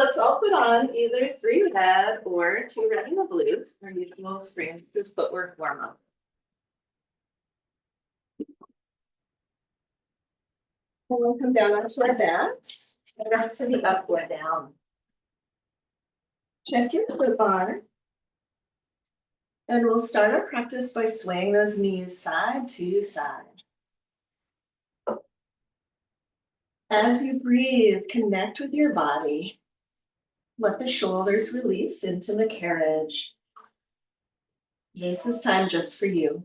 let's all put on either 3 red or 2 red and a blue, our usual spring through footwork warm up. And we'll come down onto our backs and rest to the upward down. Check your foot bar. And we'll start our practice by swaying those knees side to side. As you breathe, connect with your body. Let the shoulders release into the carriage. This is time just for you.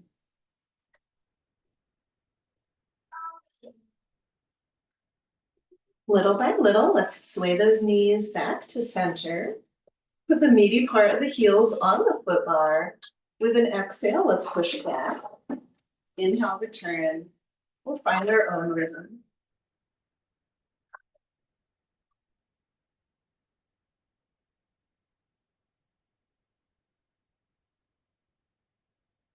Little by little, let's sway those knees back to center. Put the meaty part of the heels on the foot bar. With an exhale, let's push back. Inhale, return. We'll find our own rhythm.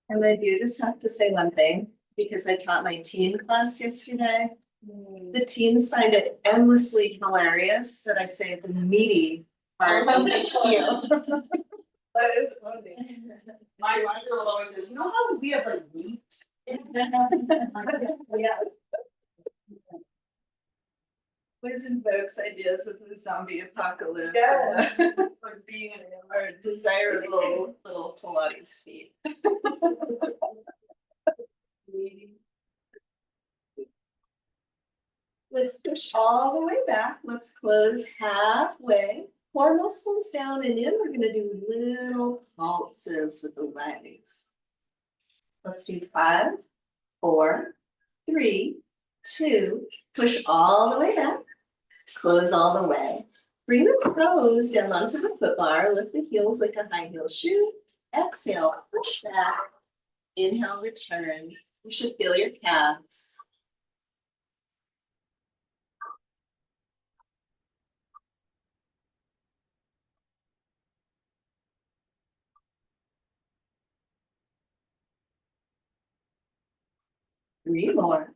And I do just have to say one thing, because I taught my teen class yesterday. The teens find it endlessly hilarious that I say the meaty part of the heel. That is funny. My girl always says, you know how we have like meat? Yeah. Always invokes ideas of the zombie apocalypse. Yes. Or being in our desirable little Pilates feet. Let's push all the way back. Let's close halfway. Core muscles down and in. We're going to do little pulses with the legs. Let's do 5, 4, 3, 2. Push all the way back. Close all the way. Bring the toes down onto the foot bar. Lift the heels like a high heel shoe. Exhale, push back. Inhale, return. You should feel your calves. Three more.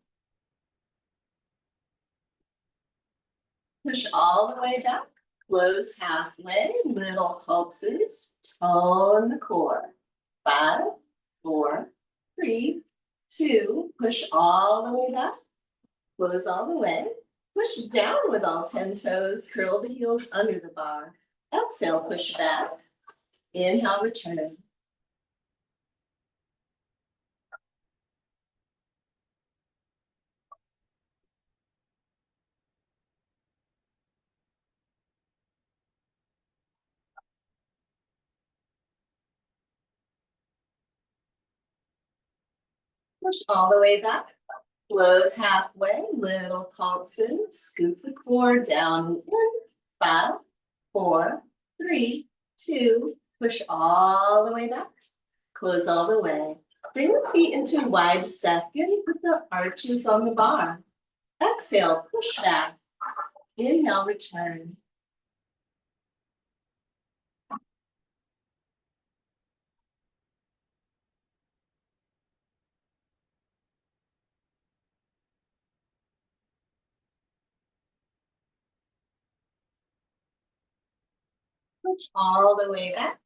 Push all the way back. Close halfway. Little pulses. Tone the core. 5, 4, 3, 2. Push all the way back. Close all the way. Push down with all 10 toes. Curl the heels under the bar. Exhale, push back. Inhale, return. Push all the way back. Close halfway. Little pulses. Scoop the core down and in. 5, 4, 3, 2. Push all the way back. Close all the way. Bring the feet into wide second with the arches on the bar. Exhale, push back. Inhale, return. Push all the way back.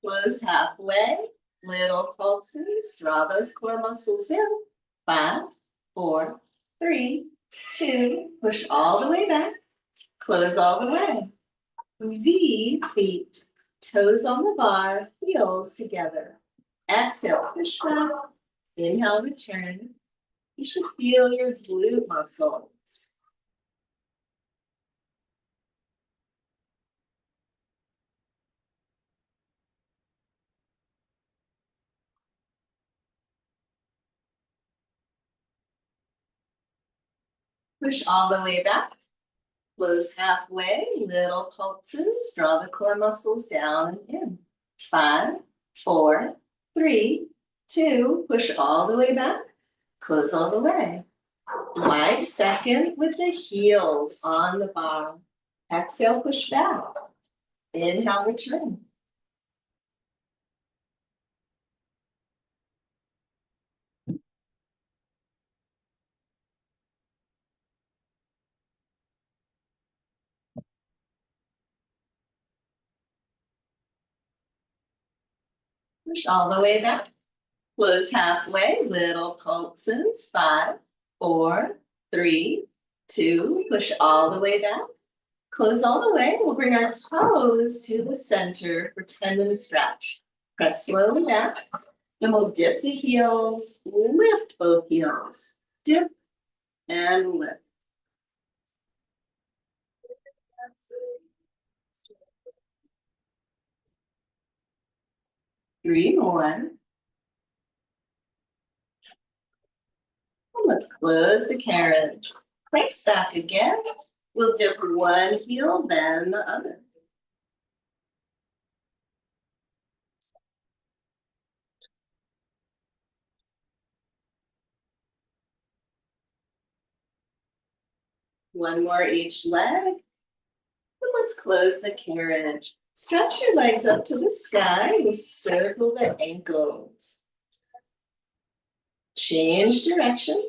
Close halfway. Little pulses. Draw those core muscles in. 5, 4, 3, 2. Push all the way back. Close all the way. V feet. Toes on the bar. Heels together. Exhale, push back. Inhale, return. You should feel your glute muscles. Push all the way back. Close halfway, little pulses. Draw the core muscles down and in. 5, 4, 3, 2. Push all the way back. Close all the way. Wide second with the heels on the bar. Exhale, push back. Inhale, return. Push all the way back. Close halfway, little pulses. 5, 4, 3, 2, push all the way back. Close all the way. We'll bring our toes to the center for tendon stretch. Press slowly back. Then we'll dip the heels, lift both heels. Dip and lift. Three more. Let's close the carriage. Press back again. We'll dip one heel, then the other. One more each leg. And let's close the carriage. Stretch your legs up to the sky and circle the ankles. Change direction.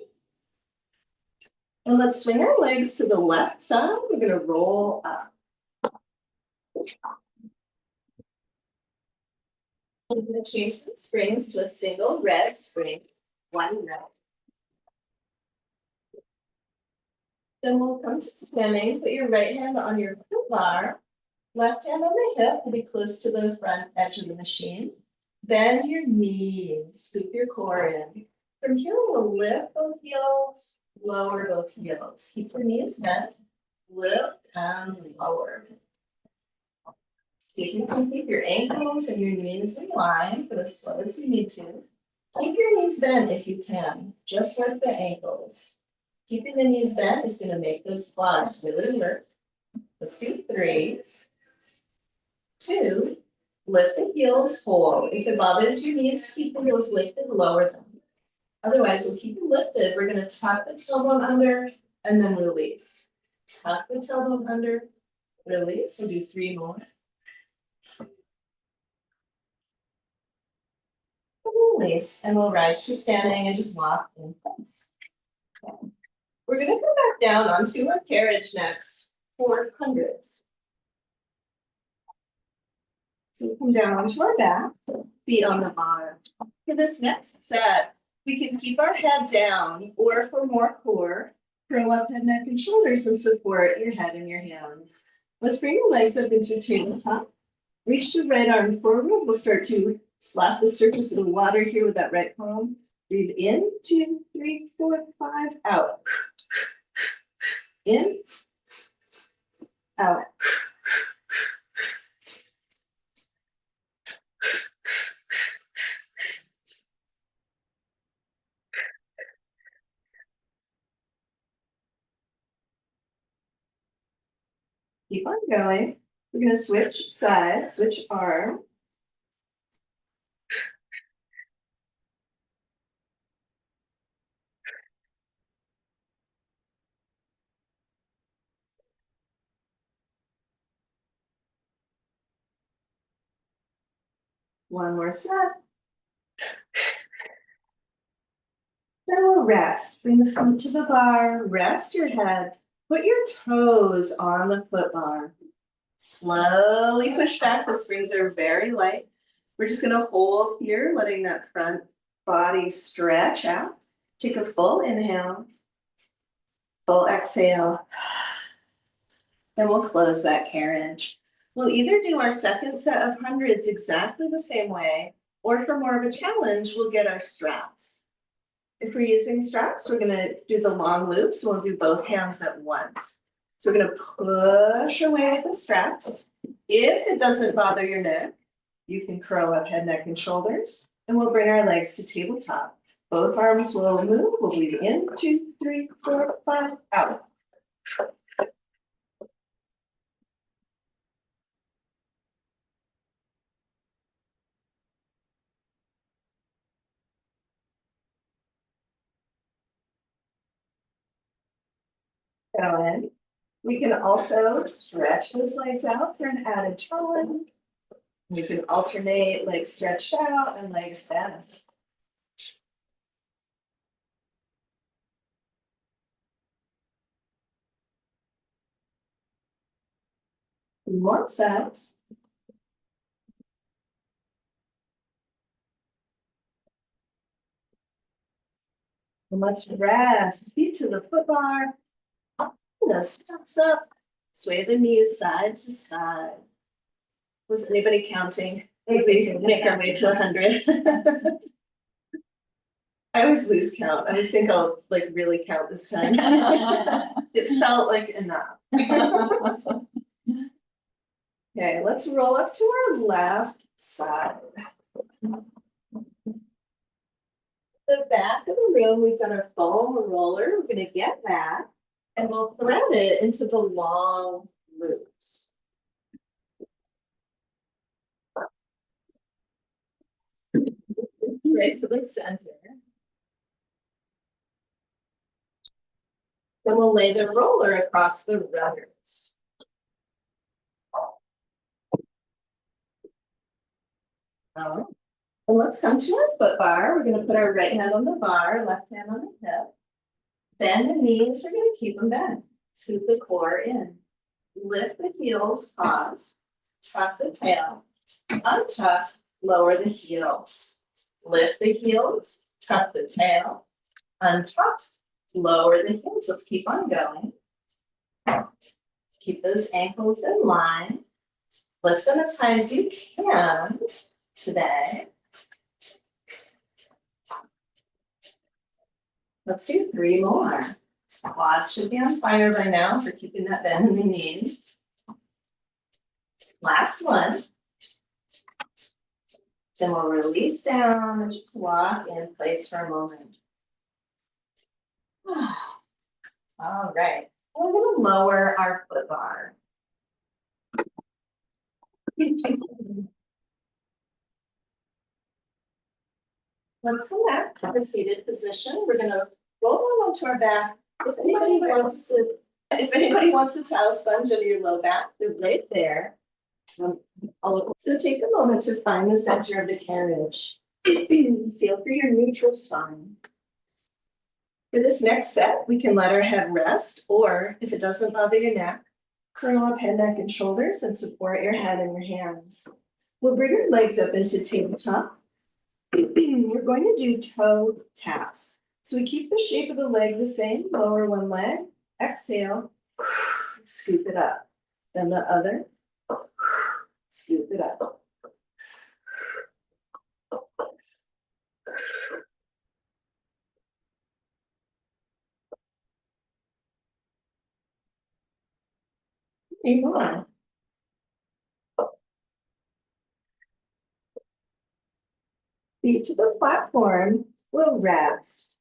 And let's swing our legs to the left side. We're going to roll up. We're going to change the springs to a single red spring, one red. Then we'll come to standing. Put your right hand on your foot bar, left hand on the hip will be close to the front edge of the machine. Bend your knees, scoop your core in. From here, we'll lift both heels, lower both heels. Keep the knees bent, lift and lower. See if you can keep your ankles and your knees in line for as slow as you need to. Keep your knees bent if you can, just like the ankles. Keeping the knees bent is going to make those quads really work. Let's do 3, 2, lift the heels, hold. If it bothers your knees to keep the heels lifted, lower them. Otherwise, we'll keep them lifted. We're going to tuck the tailbone under and then release. Tuck the tailbone under, release. We'll do 3 more. Release, and we'll rise to standing and just walk in place. Okay. We're going to come back down onto our carriage next for hundreds. So we come down onto our back, feet on the bar. For this next set, we can keep our head down, or for more core, curl up head, neck, and shoulders and support your head in your hands. Let's bring the legs up into tabletop. Reach the right arm forward. We'll start to slap the surface of the water here with that right palm. Breathe in, 2, 3, 4, 5, out. In, out. Keep on going. We're going to switch sides, switch arm. One more set. Then we'll rest. Bring the feet to the bar, rest your head. Put your toes on the foot bar. Slowly push back. The springs are very light. We're just going to hold here, letting that front body stretch out. Take a full inhale, full exhale. Then we'll close that carriage. We'll either do our second set of hundreds exactly the same way, or for more of a challenge, we'll get our straps. If we're using straps, we're going to do the long loops. So we'll do both hands at once. So we're going to push away with the straps. If it doesn't bother your neck, you can curl up head, neck, and shoulders. And we'll bring our legs to tabletop. Both arms will move. We'll breathe in, 2, 3, 4, 5, out. Go in. We can also stretch those legs out for an added challenge. We can alternate legs stretched out and legs bent. More sets. And let's rest, feet to the foot bar. The steps up, sway the knees side to side. Was anybody counting? Did we make our way to 100? I always lose count. I always think I'll like really count this time. It felt like enough. Okay, let's roll up to our left side. The back of the room, we've got our foam roller. We're gonna get that and we'll thread it into the long loops. Right to the center. Then we'll lay the roller across the runners. And let's come to our foot bar. We're going to put our right hand on the bar, left hand on the hip. Bend the knees, we're going to keep them bent. Scoop the core in. Lift the heels, pause. Tuck the tail. Untuck, lower the heels. Lift the heels, tuck the tail. Untuck, lower the heels. Let's keep on going. Let's keep those ankles in line. Lift them as high as you can today. Let's do 3 more. Quads should be on fire by now for keeping that bend in the knees. Last one. Then we'll release down and just walk in place for a moment. All right. We're going to lower our foot bar. Let's go back to the seated position. We're going to roll on onto our back. If anybody wants a towel sponge under your low back, they're right there. I'll also take a moment to find the center of the carriage. Feel for your neutral spine. For this next set, we can let our head rest, or if it doesn't bother your neck, curl up head, neck, and shoulders and support your head in your hands. We'll bring our legs up into tabletop. We're going to do toe taps. So we keep the shape of the leg the same, lower one leg, exhale, scoop it up. Then the other, scoop it up. More. Feet to the platform, we'll rest.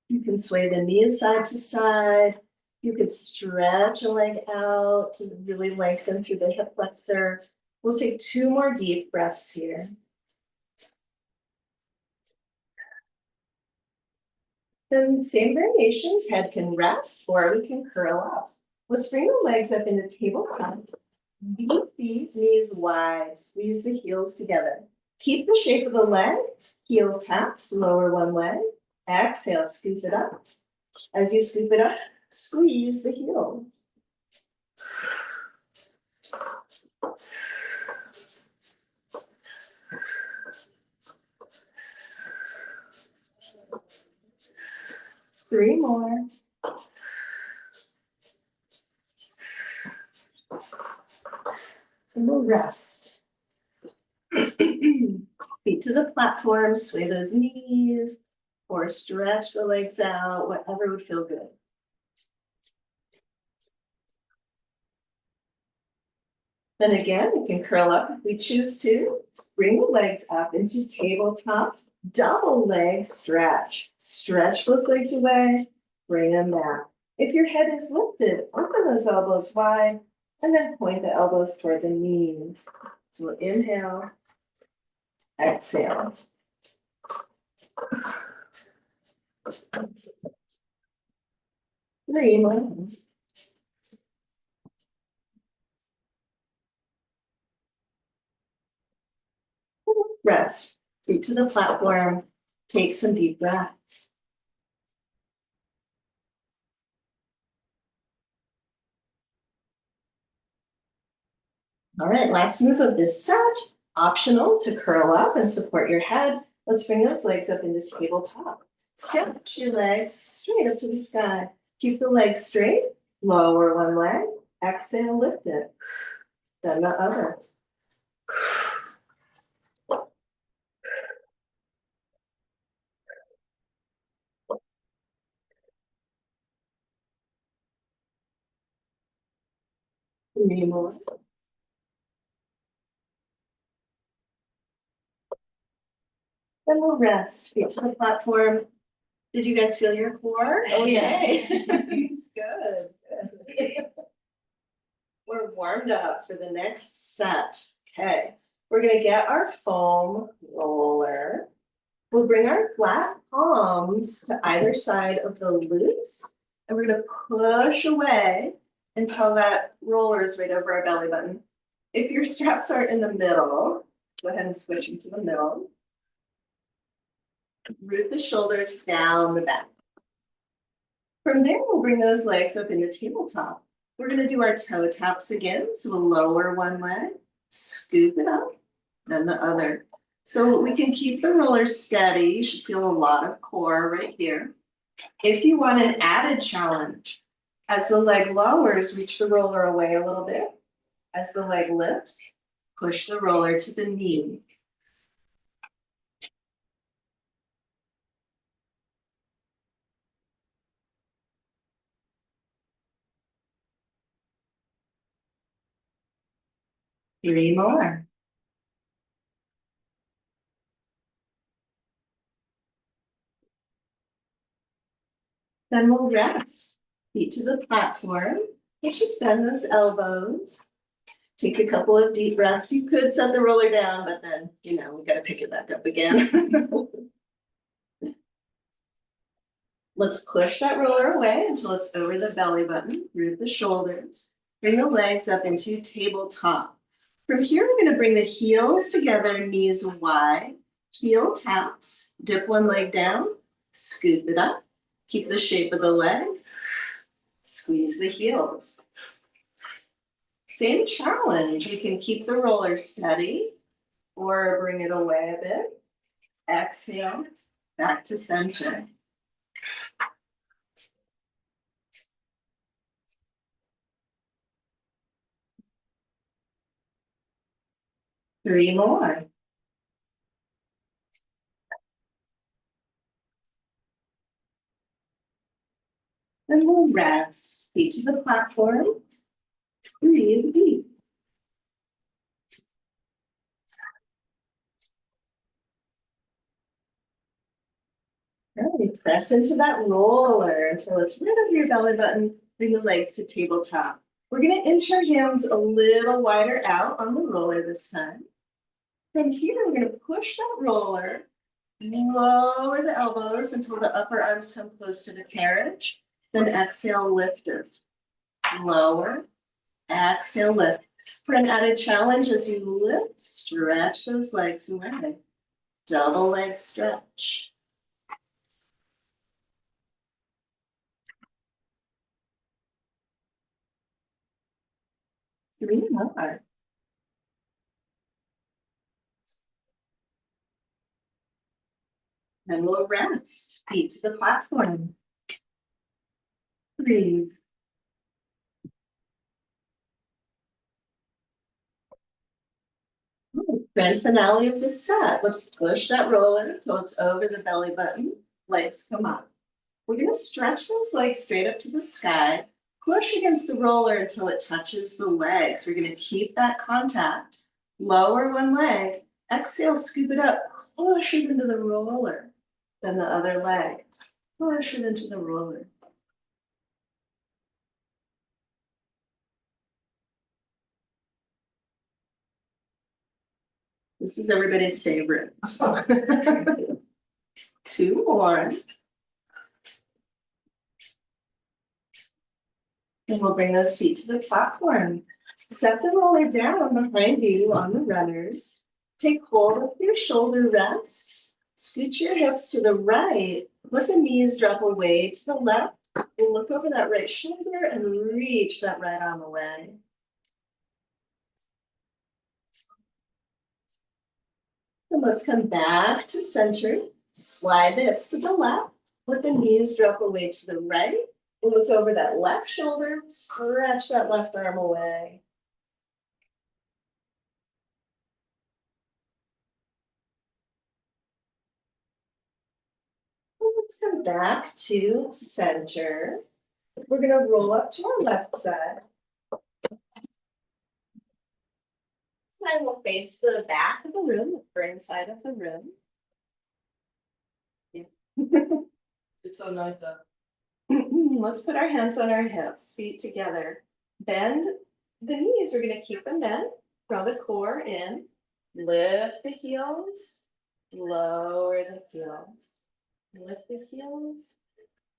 You can sway the knees side to side. You could stretch a leg out to really lengthen through the hip flexor. We'll take 2 more deep breaths here. Then same variations, head can rest or we can curl up. Let's bring the legs up into tabletop. Deep feet, knees wide, squeeze the heels together. Keep the shape of the leg, heel taps, lower one leg. Exhale, scoop it up. As you scoop it up, squeeze the heels. Three more. And we'll rest. Feet to the platform, sway those knees, or stretch the legs out, whatever would feel good. Then again, we can curl up if we choose to. Bring the legs up into tabletop, double leg stretch. Stretch both legs away, bring them back. If your head is lifted, open those elbows wide, and then point the elbows toward the knees. So we'll inhale, exhale. Three more. Rest, feet to the platform, take some deep breaths. All right, last move of this set, optional to curl up and support your head. Let's bring those legs up into tabletop. Stretch your legs straight up to the sky. Keep the legs straight, lower one leg, exhale, lift it. Then the other. 3 more. Then we'll rest, feet to the platform. Did you guys feel your core? Okay. Good, good. We're warmed up for the next set. Okay, we're gonna get our foam roller. We'll bring our flat palms to either side of the loops, and we're gonna push away until that roller is right over our belly button. If your straps aren't in the middle, go ahead and switch into the middle. Root the shoulders down the back. From there, we'll bring those legs up into tabletop. We're gonna do our toe taps again. So we'll lower one leg, scoop it up, then the other. So we can keep the roller steady. You should feel a lot of core right here. If you want an added challenge, as the leg lowers, reach the roller away a little bit. As the leg lifts, push the roller to the knee. Three more. Then we'll rest. Feet to the platform. You just bend those elbows. Take a couple of deep breaths. You could set the roller down, but then, we got to pick it back up again. Let's push that roller away until it's over the belly button. Root the shoulders. Bring the legs up into tabletop. From here, we're going to bring the heels together, knees wide. Heel taps. Dip one leg down. Scoop it up. Keep the shape of the leg. Squeeze the heels. Same challenge. You can keep the roller steady or bring it away a bit. Exhale, back to center. Three more. And we'll rest. Feet to the platform. Breathe deep. Right. Press into that roller until it's right over your belly button. Bring the legs to tabletop. We're going to inch our hands a little wider out on the roller this time. From here, we're going to push that roller, lower the elbows until the upper arms come close to the carriage. Then exhale, lift it. Lower, exhale, lift. For an added challenge, as you lift, stretch those legs away. Double leg stretch. Three more. Then we'll rest. Feet to the platform. Breathe. Grand finale of this set. Let's push that roller until it's over the belly button. Legs come up. We're going to stretch those legs straight up to the sky. Push against the roller until it touches the legs. We're going to keep that contact. Lower one leg. Exhale, scoop it up. Push it into the roller. Then the other leg. Push it into the roller. This is everybody's favorite. Two more. And we'll bring those feet to the platform. Set the roller down behind you on the runners. Take hold of your shoulder rests. Scoot your hips to the right. Let the knees drop away to the left. And look over that right shoulder and reach that right arm away. And let's come back to center. Slide the hips to the left. Let the knees drop away to the right. Look over that left shoulder, stretch that left arm away. Let's come back to center. We're gonna roll up to our left side. Side will face the back of the room, the front side of the room. Yeah. It's so nice though. Let's put our hands on our hips, feet together. Bend the knees, we're gonna keep them bent. Draw the core in. Lift the heels, lower the heels. Lift the heels,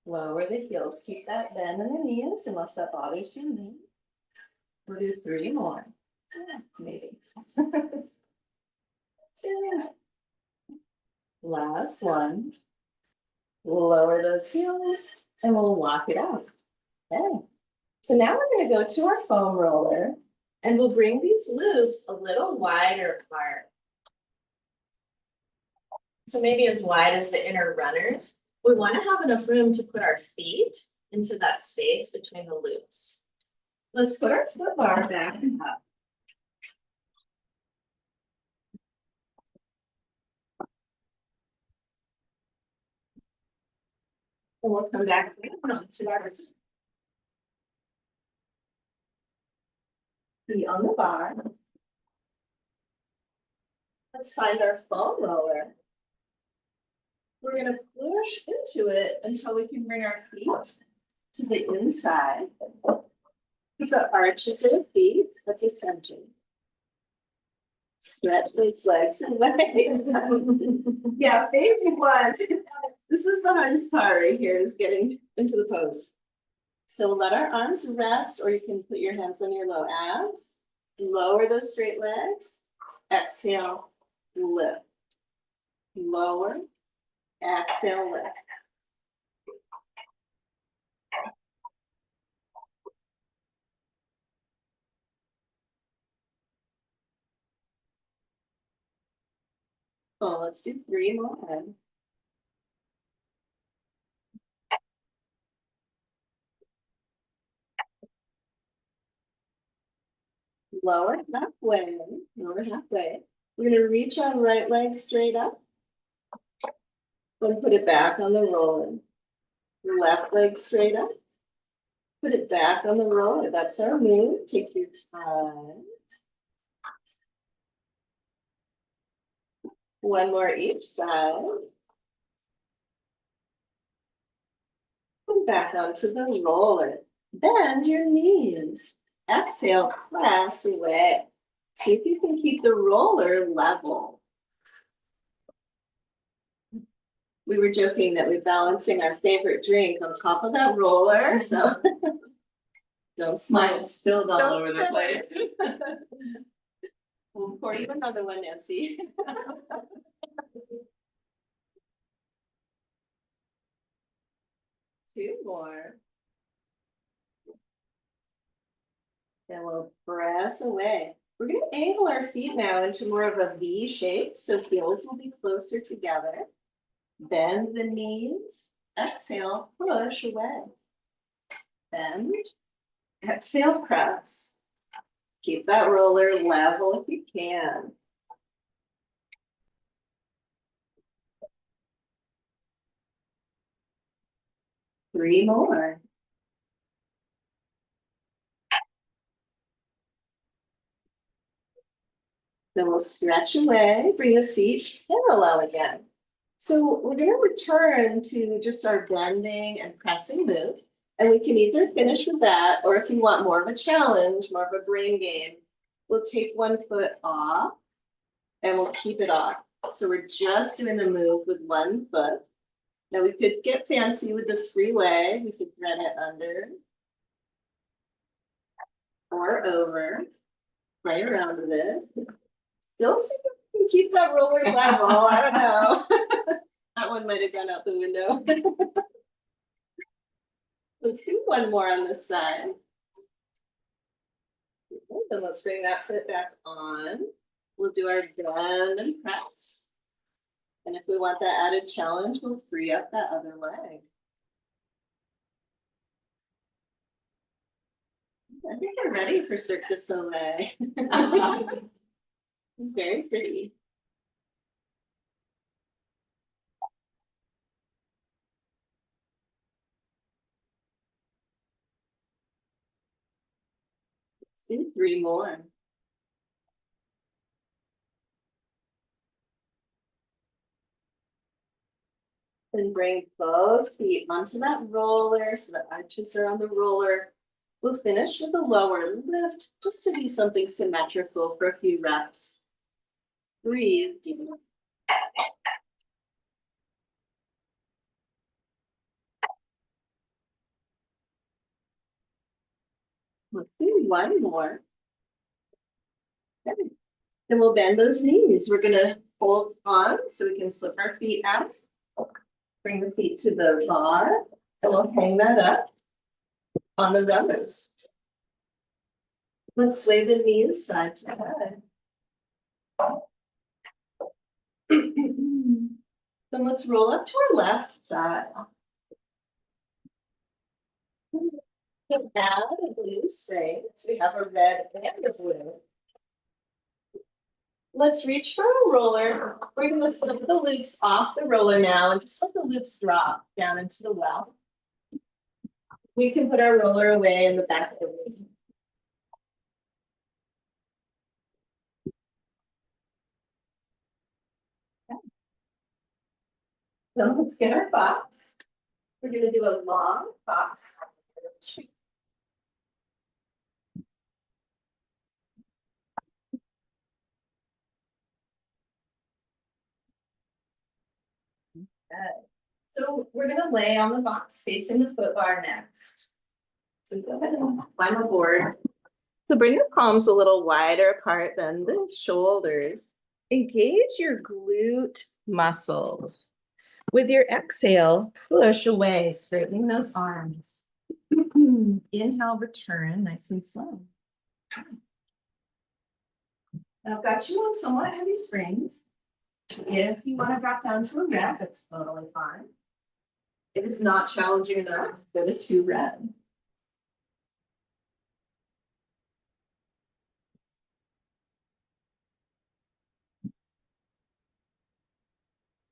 lower the heels. Keep that bend in the knees unless that bothers your knee. We'll do 3 more. Maybe. 2. Last one. Lower those heels and we'll walk it out. Okay. So now we're going to go to our foam roller and we'll bring these loops a little wider apart. So maybe as wide as the inner runners. We want to have enough room to put our feet into that space between the loops. Let's put our foot bar back and up. And we'll come back down to our feet on the bar. Let's find our foam roller. We're going to push into it until we can bring our feet to the inside. Keep the arches of the feet at the center. Stretch those legs and legs. Yeah, phase 1. This is the hardest part right here, is getting into the pose. So let our arms rest, or you can put your hands on your low abs. Lower those straight legs. Exhale, lift. Lower, exhale, lift. Oh, let's do 3 more. Lower halfway, lower halfway. We're going to reach our right leg straight up. Then put it back on the roller. Left leg straight up. Put it back on the roller. That's our move. Take your time. 1 more each side. And back onto the roller. Bend your knees. Exhale, press away. See if you can keep the roller level. We were joking that we're balancing our favorite drink on top of that roller, so don't smile, it's spilled all over the place. We'll pour you another one, Nancy. 2 more. Then we'll press away. We're going to angle our feet now into more of a V shape, so heels will be closer together. Bend the knees. Exhale, push away. Bend. Exhale, press. Keep that roller level if you can. Three more. Then we'll stretch away, bring the feet parallel again. So we're going to return to just our bending and pressing move. And we can either finish with that, or if you want more of a challenge, more of a brain game, we'll take one foot off and we'll keep it off. So we're just doing the move with one foot. Now we could get fancy with this free leg. We could thread it under or over, play around with it. Still see if we can keep that roller level. I don't know. That one might have gone out the window. Let's do one more on this side. Then let's bring that foot back on. We'll do our bend and press. And if we want that added challenge, we'll free up that other leg. I think I'm ready for Cirque du Soleil. It's very pretty. Let's do 3 more. And bring both feet onto that roller so the arches are on the roller. We'll finish with a lower lift just to do something symmetrical for a few reps. Breathe deep. Let's do 1 more. Okay. Then we'll bend those knees. We're gonna hold on so we can slip our feet out. Bring the feet to the bar and we'll hang that up on the runners. Let's sway the knees side to side. Then let's roll up to our left side. We have a blue straight. We have a red and a blue. Let's reach for a roller. We're going to slip the loops off the roller now and just let the loops drop down into the well. We can put our roller away in the back of the room. Okay. So let's get our box. We're going to do a long box. Okay. So we're going to lay on the box facing the foot bar next. So go ahead and climb aboard. So bring the palms a little wider apart than the shoulders. Engage your glute muscles. With your exhale, push away, straightening those arms. Inhale, return, nice and slow. I've got you on somewhat heavy springs. If you want to drop down to a rep, it's totally fine. If it's not challenging enough, go to 2 rep.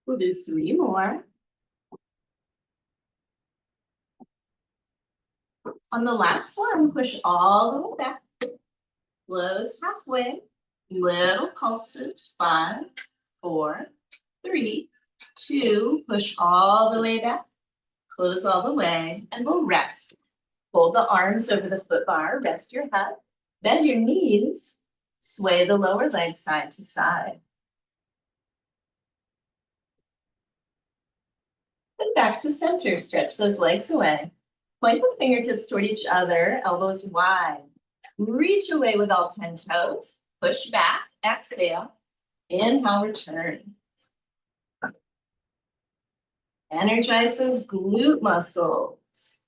We'll do 3 more. On the last one, push all the way back. Close halfway. Little pulses. 5, 4, 3, 2. Push all the way back. Close all the way. And we'll rest. Fold the arms over the foot bar. Rest your head. Bend your knees. Sway the lower leg side to side. And back to center. Stretch those legs away. Point the fingertips toward each other, elbows wide. Reach away with all 10 toes. Push back, exhale. Inhale, return. Energize those glute muscles.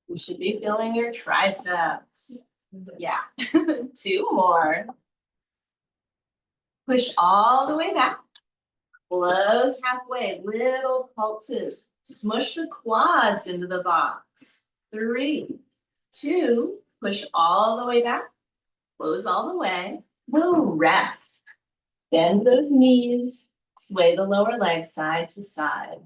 You should be feeling your triceps. Yeah, 2 more. Push all the way back. Close halfway, little pulses. Smush the quads into the box. 3, 2, push all the way back. Close all the way. We'll rest. Bend those knees. Sway the lower leg side to side.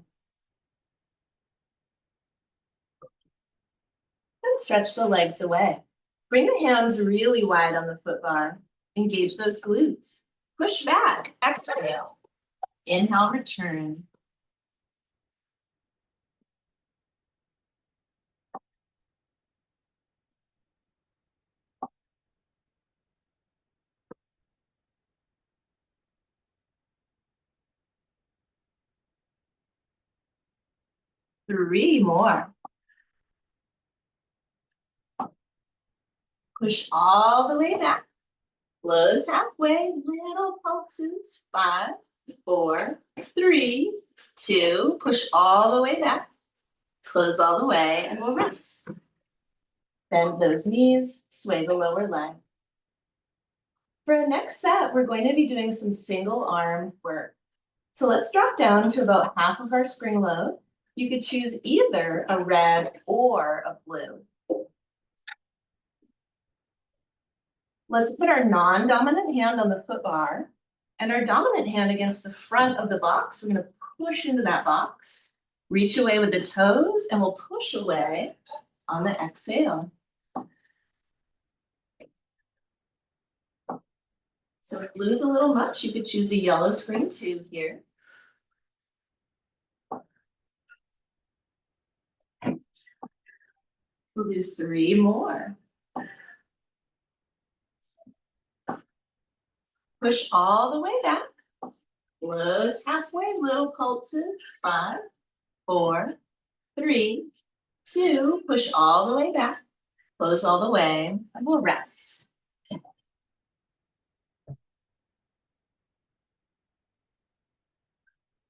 And stretch the legs away. Bring the hands really wide on the foot bar. Engage those glutes. Push back. Exhale. Inhale, return. Three more. Push all the way back. Close halfway, little pulses. 5, 4, 3, 2. Push all the way back. Close all the way, and we'll rest. Bend those knees, sway the lower leg. For our next set, we're going to be doing some single arm work. So let's drop down to about half of our spring load. You could choose either a red or a blue. Let's put our non-dominant hand on the foot bar and our dominant hand against the front of the box. We're going to push into that box, reach away with the toes, and we'll push away on the exhale. So if blue's a little much, you could choose a yellow spring too here. We'll do 3 more. Push all the way back. Close halfway, little pulses. 5, 4, 3, 2. Push all the way back. Close all the way, and we'll rest.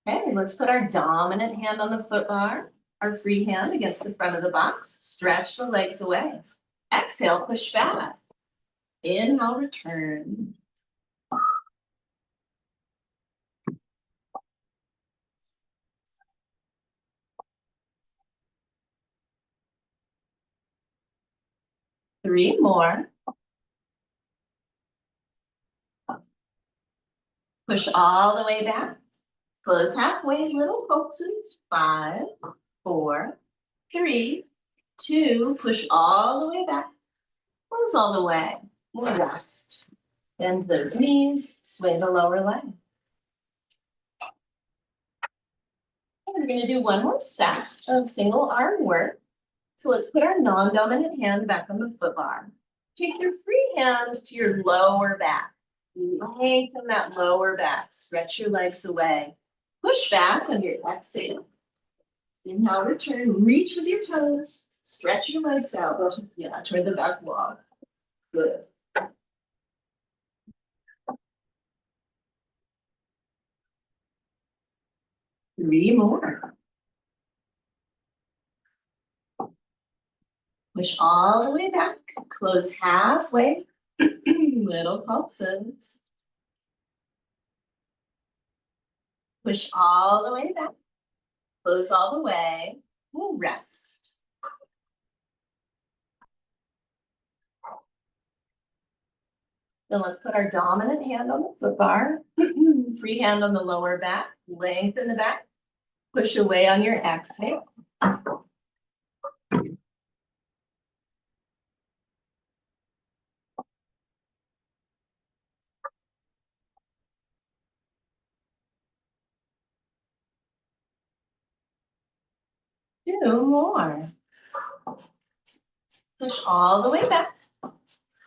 Okay, let's put our dominant hand on the foot bar, our free hand against the front of the box. Stretch the legs away. Exhale, push back. Inhale, return. Three more. Push all the way back. Close halfway, little pulses. 5, 4, 3, 2. Push all the way back. Close all the way. We'll rest. Bend those knees, sway the lower leg. We're going to do one more set of single arm work. So let's put our non-dominant hand back on the foot bar. Take your free hand to your lower back. Lengthen that lower back. Stretch your legs away. Push back on your exhale. Inhale, return. Reach with your toes. Stretch your legs out. Yeah, toward the back wall. Good. Three more. Push all the way back. Close halfway. Little pulses. Push all the way back. Close all the way. We'll rest. Then let's put our dominant hand on the foot bar. Free hand on the lower back. Lengthen the back. Push away on your exhale. Two more. Push all the way back.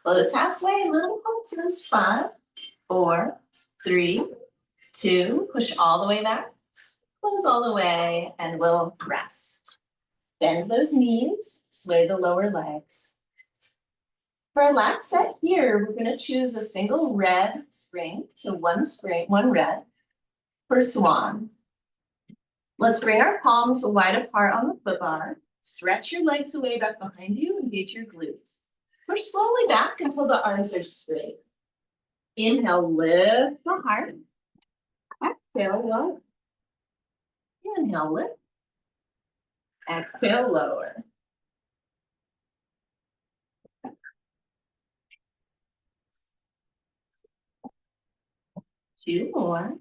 Close halfway, little pulses. 5, 4, 3, 2. Push all the way back. Close all the way, and we'll rest. Bend those knees, sway the lower legs. For our last set here, we're going to choose a single red spring, so one red for swan. Let's bring our palms wide apart on the foot bar. Stretch your legs away back behind you, engage your glutes. Push slowly back until the arms are straight. Inhale, lift the heart. Exhale, lower. Inhale, lift. Exhale, lower. Two more.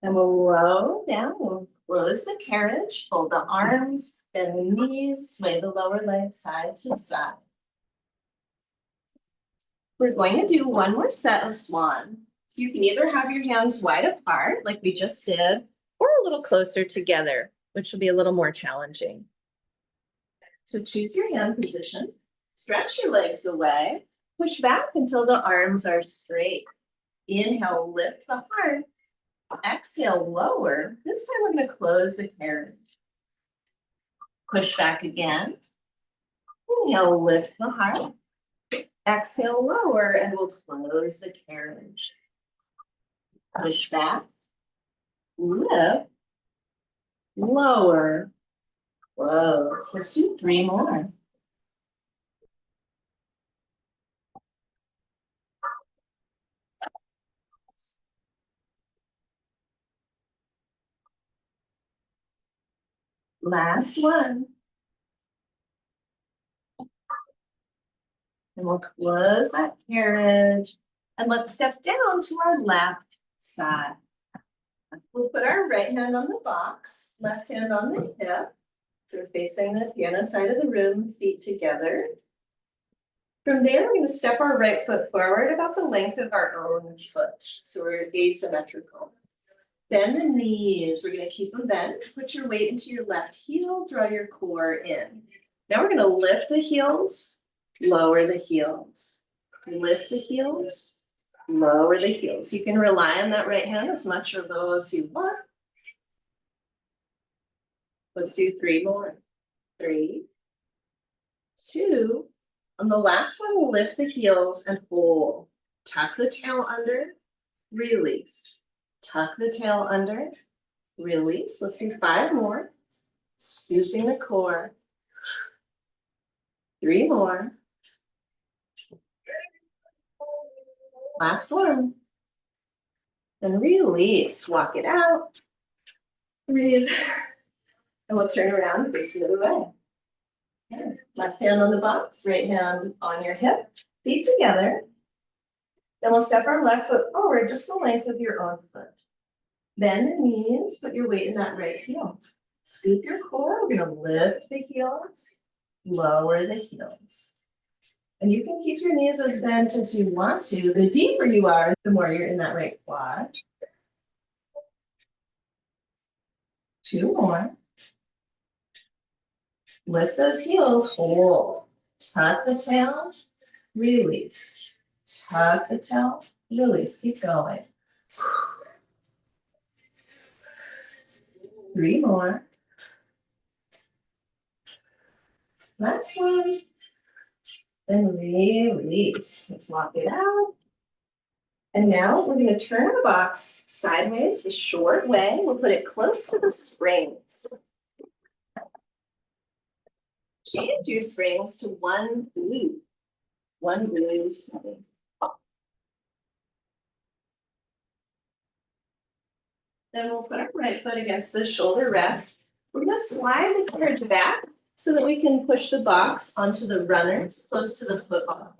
And we'll roll down. We'll close the carriage, fold the arms, bend the knees, sway the lower leg side to side. We're going to do one more set of swan. You can either have your hands wide apart, like we just did, or a little closer together, which will be a little more challenging. So choose your hand position, stretch your legs away, push back until the arms are straight. Inhale, lift the heart. Exhale, lower. This time we're going to close the carriage. Push back again. Inhale, lift the heart. Exhale, lower, and we'll close the carriage. Push back. Lift. Lower. Close. Let's do 3 more. Last one. And we'll close that carriage. And let's step down to our left side. We'll put our right hand on the box, left hand on the hip. So we're facing the piano side of the room, feet together. From there, we're going to step our right foot forward about the length of our own foot. So we're asymmetrical. Bend the knees. We're going to keep them bent. Put your weight into your left heel. Draw your core in. Now we're going to lift the heels, lower the heels. Lift the heels, lower the heels. You can rely on that right hand as much or low as you want. Let's do 3 more. 3, 2. On the last one, we'll lift the heels and hold. Tuck the tail under, release. Tuck the tail under, release. Let's do 5 more. Scooping the core. 3 more. Last one. And release. Walk it out. Breathe. And we'll turn around and face the other way. Okay. Left hand on the box, right hand on your hip, feet together. Then we'll step our left foot forward, just the length of your own foot. Bend the knees, put your weight in that right heel. Scoop your core, we're gonna lift the heels, lower the heels. And you can keep your knees as bent as you want to. The deeper you are, the more you're in that right quad. 2 more. Lift those heels, hold. Tuck the tail, release. Tuck the tail, release. Keep going. 3 more. Last one. And release. Let's lock it out. And now we're going to turn the box sideways, the short way. We'll put it close to the springs. Change your springs to one glute. One glute. Then we'll put our right foot against the shoulder rest. We're going to slide the carriage back so that we can push the box onto the runners close to the football.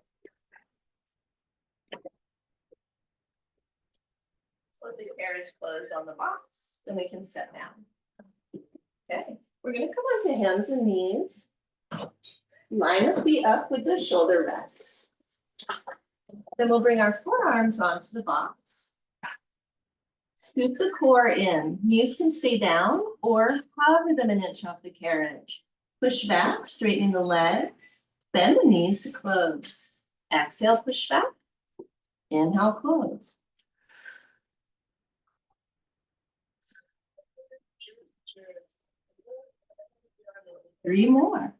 So let the carriage close on the box, then we can sit down. Okay, we're going to come onto hands and knees. Line the feet up with the shoulder rests. Then we'll bring our forearms onto the box. Scoop the core in. Knees can stay down or hover them an inch off the carriage. Push back, straightening the legs. Bend the knees to close. Exhale, push back. Inhale, close. Three more.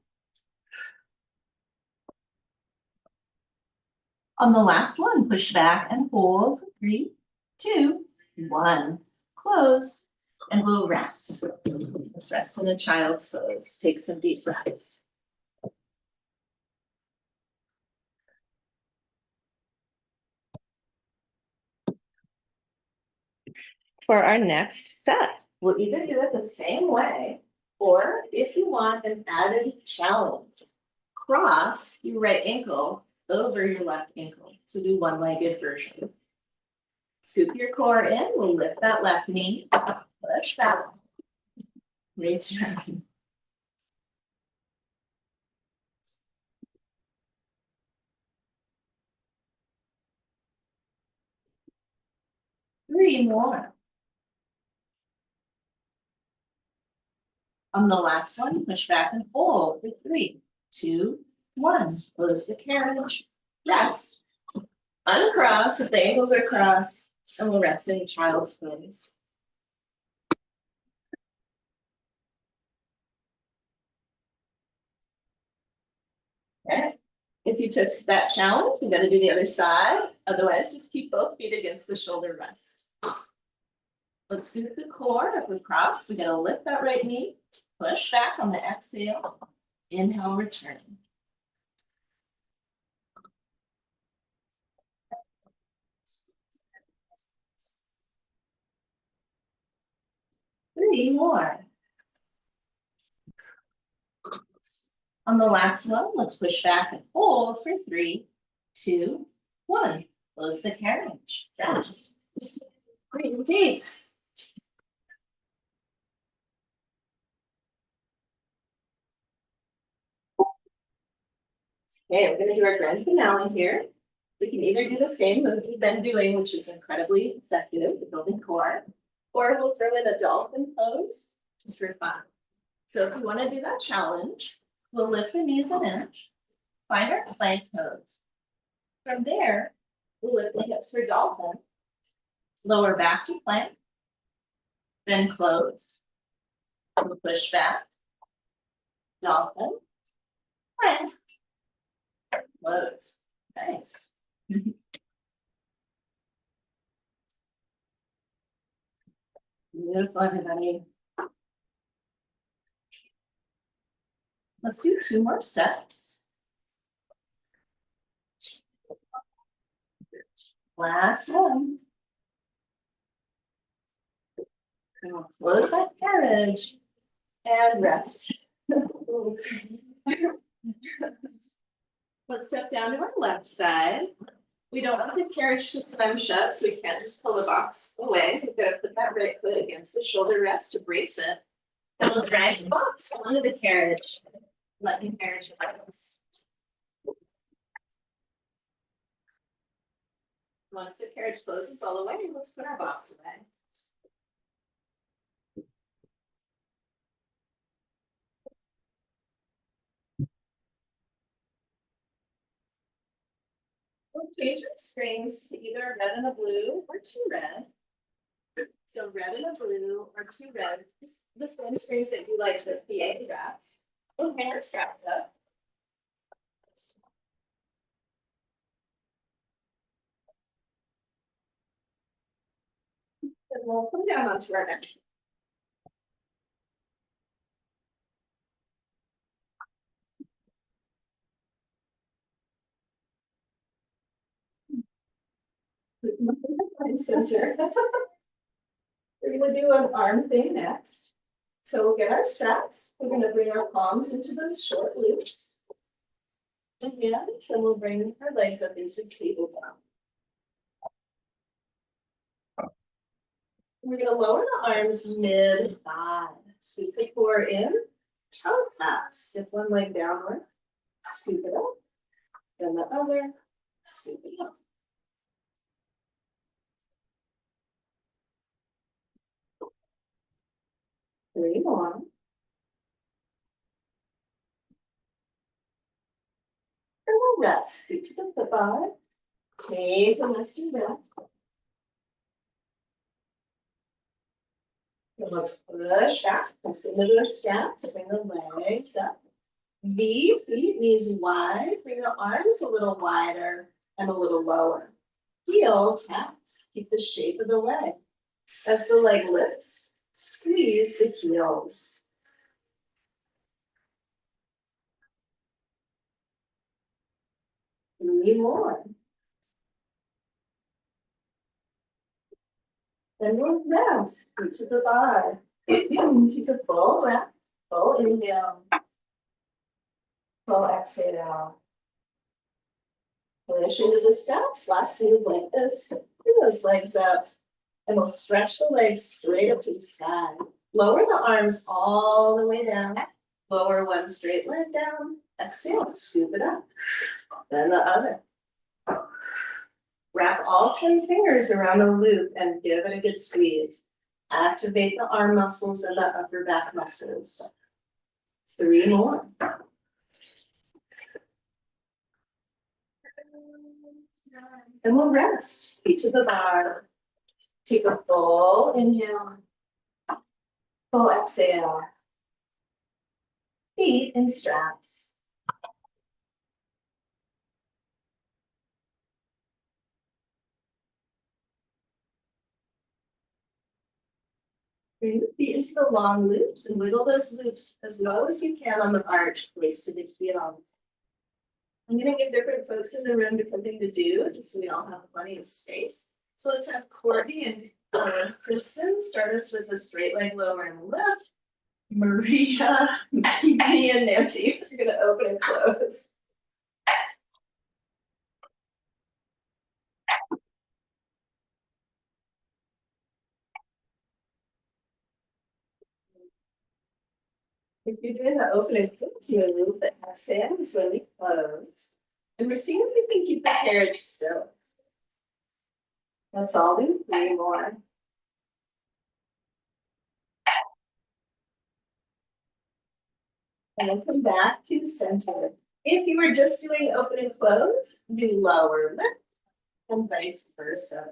On the last one, push back and hold for 3, 2, 1. Close, and we'll rest. Let's rest in a child's pose. Take some deep breaths. For our next set, we'll either do it the same way, or if you want an added challenge, cross your right ankle over your left ankle. So do one-legged version. Scoop your core in, we'll lift that left knee, push back, return. Three more. On the last one, push back and hold for 3, 2, 1. Close the carriage, rest. Uncross if the ankles are crossed, and we'll rest in child's pose. Okay. If you took that challenge, you got to do the other side. Otherwise, just keep both feet against the shoulder rest. Let's scoop the core. If we cross, we're going to lift that right knee. Push back on the exhale. Inhale, return. Three more. On the last one, let's push back and hold for 3, 2, 1. Close the carriage. Rest. Breathe deep. Okay, we're going to do our grand finale here. We can either do the same move we've been doing, which is incredibly effective, the building core, or we'll throw in a dolphin pose just for fun. So if you want to do that challenge, we'll lift the knees an inch, find our plank pose. From there, we'll lift the hips for dolphin, lower back to plank, then close. We'll push back, dolphin, plank, close. Nice. Beautiful, everybody. Let's do 2 more sets. Last one. Now close that carriage and rest. Let's step down to our left side. We don't want the carriage to slam shut, so we can't just pull the box away. We've got to put that right foot against the shoulder rest to brace it. Then we'll drag the box onto the carriage. Let the carriage close. Once the carriage closes all the way, let's put our box away. We'll change the strings to either red and a blue or 2 red. So red and a blue or 2 red, just the same strings that you like with the egg straps. We'll hang our straps up. And we'll come down onto our neck. Center. We're going to do an arm thing next. So we'll get our straps. We're going to bring our palms into those short loops. Again, so we'll bring our legs up into tabletop. We're going to lower the arms mid-thigh. Scoop the core in. Toe tap. Step one leg downward. Scoop it up. Then the other. Scoop it up. Three more. And we'll rest. Feet to the foot bar. Take a resting breath. And let's push back. Press into those straps. Bring the legs up. V, feet, knees wide. Bring the arms a little wider and a little lower. Heel taps. Keep the shape of the leg. As the leg lifts, squeeze the heels. Three more. Then we'll rest. Feet to the bar. Take a full breath. Full inhale. Full exhale. Push into the steps. Last move like this. Bring those legs up. And we'll stretch the legs straight up to the sky. Lower the arms all the way down. Lower one straight leg down. Exhale, scoop it up. Then the other. Wrap all 10 fingers around the loop and give it a good squeeze. Activate the arm muscles and the upper back muscles. 3 more. And we'll rest. Feet to the bar. Take a full inhale. Full exhale. Feet in straps. Bring the feet into the long loops and wiggle those loops as low as you can on the arch, place to the heel. I'm gonna give different folks in the room different thing to do, just so we all have plenty of space. So let's have Courtney and Kristen start us with a straight leg lower and lift. Maria, me and Nancy are gonna open and close. If you're doing the open and close, you move the exhale and slowly close. And we're seeing if we can keep the carriage still. That's all, do 3 more. And then come back to center. If you were just doing open and close, do lower lift and vice versa.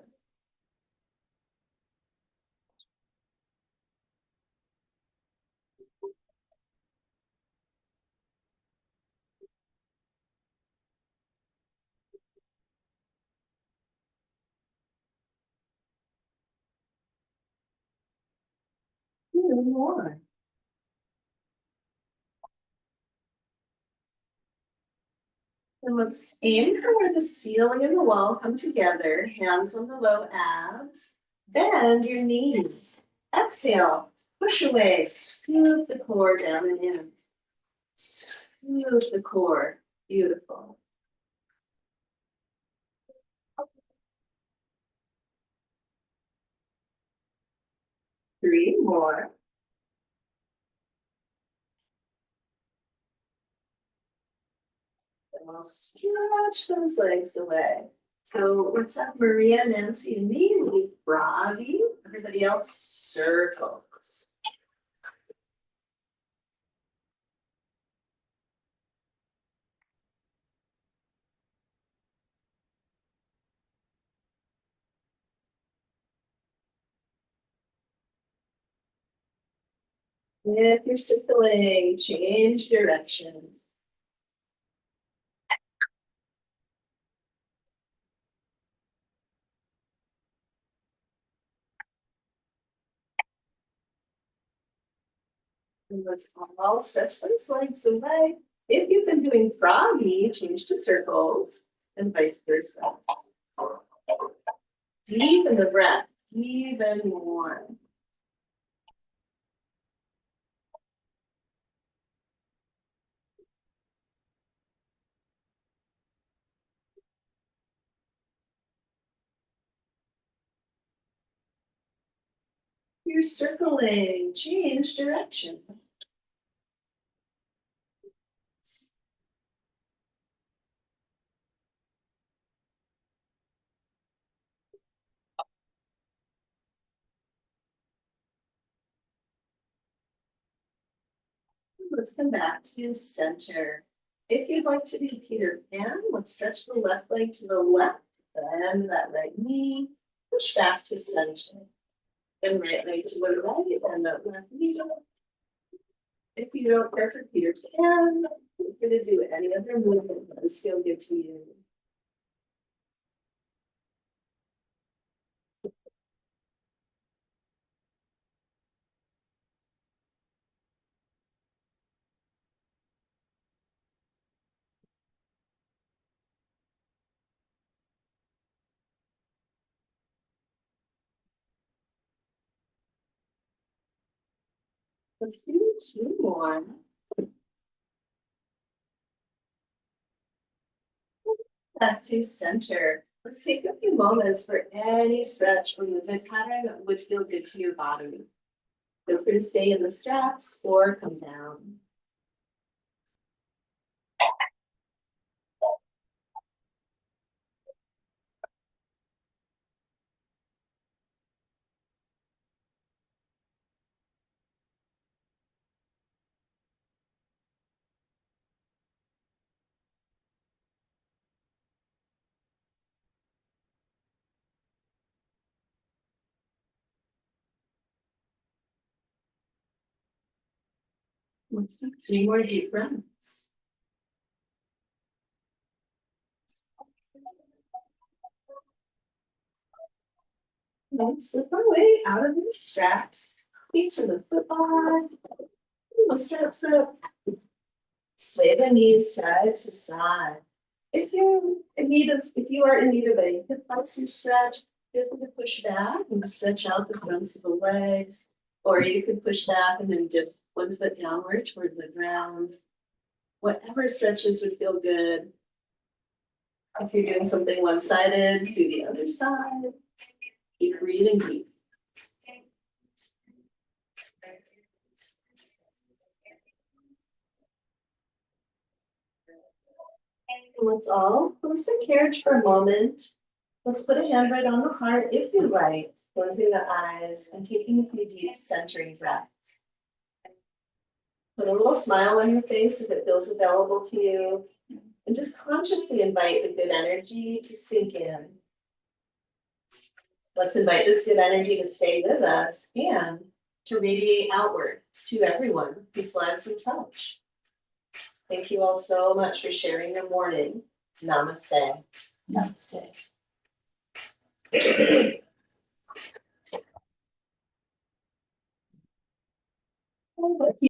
Two more. And let's aim for where the ceiling and the wall come together, hands on the low abs. Bend your knees. Exhale, push away, scoop the core down and in. Scoop the core, beautiful. Three more. And we'll stretch those legs away. So let's have Maria, Nancy, and me leave froggy. Everybody else circles. If you're circling, change direction. And let's all stretch those legs away. If you've been doing froggy, change to circles and vice versa. Deepen the breath even more. You're circling, change direction. Let's come back to center. If you'd like to do Peter Pan, let's stretch the left leg to the left, bend that right knee, push back to center. Then right leg to the right, and that left knee. If you don't care for Peter Pan, you're gonna do any other movement that does feel good to you. Let's do 2 more. Back to center. Let's take a few moments for any stretch or movement pattern that would feel good to your body. Feel free to stay in the straps or come down. Let's do 3 more deep breaths. Let's slip our way out of these straps. feet to the foot bar. The straps up. Sway the knees side to side. If you are in need of a hip flexor stretch, feel free to push back and stretch out the fronts of the legs. Or you could push back and then dip one foot downward toward the ground. Whatever stretches would feel good. If you're doing something one-sided, do the other side. Keep breathing deep. And let's all close the carriage for a moment. Let's put a hand right on the heart if you like, closing the eyes and taking a few deep centering breaths. Put a little smile on your face if it feels available to you, and just consciously invite the good energy to sink in. Let's invite this good energy to stay with us and to radiate outward to everyone whose lives we touch. Thank you all so much for sharing your morning. Namaste. Namaste.